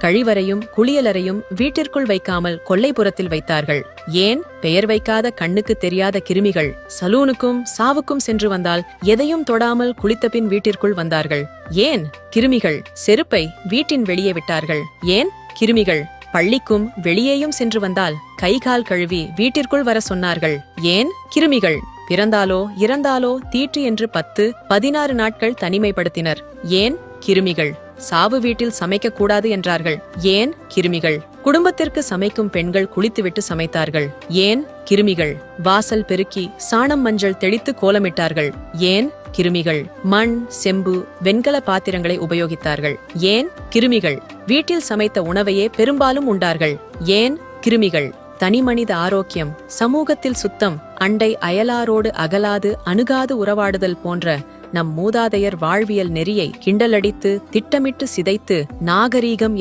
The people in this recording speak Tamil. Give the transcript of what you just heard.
கழிவறையும் குளியலறையும் வீட்டிற்குள் வைக்காமல் கொல்லைப்புறத்தில் வைத்தார்கள். ஏன்? பெயர் வைக்காத கண்ணுக்கு தெரியாத கிருமிகள் சலூனுக்கும் சாவுக்கும் சென்று வந்தால் எதையும் தொடாமல் குளித்தபின் வீட்டிற்குள் வந்தார்கள். ஏன்? கிருமிகள் செருப்பை வீட்டின் வெளியே விட்டார்கள். ஏன்? கிருமிகள் பள்ளிக்கும் வெளியேயும் சென்று வந்தால் கை கால் கழுவி வீட்டிற்குள் வர சொன்னார்கள். ஏன்? கிருமிகள் பிறந்தாலோ இறந்தாலோ தீட்டு என்று 10-16 நாட்கள் தனிமைப்படுத்தினர். ஏன்? கிருமிகள் சாவு வீட்டில் சமைக்க கூடாது என்றார்கள். ஏன்? கிருமிகள் குடும்பத்திற்கு சமைக்கும் பெண்கள் குளித்துவிட்டு சமைத்தார்கள். ஏன்? கிருமிகள் வாசல் பெருக்கி சாணம் மஞ்சள் தெளித்து கோலமிட்டார்கள். ஏன்? கிருமிகள் மண் செம்பு வெண்கல பாத்திரங்களை உபயோகித்தார்கள். ஏன்? கிருமிகள் வீட்டில் சமைத்த உணவையே பெரும்பாலும் உண்டார்கள். ஏன்? கிருமிகள் தனிமனித ஆரோக்கியம் சமூகத்தில் சுத்தம் அண்டை அயலாரோடு அகலாது அணுகாது உறவாடுதல் போன்ற நம் மூதாதையர் வாழ்வியல் நெறியை கிண்டலடித்து திட்டமிட்டு சிதைத்து நாகரீகம்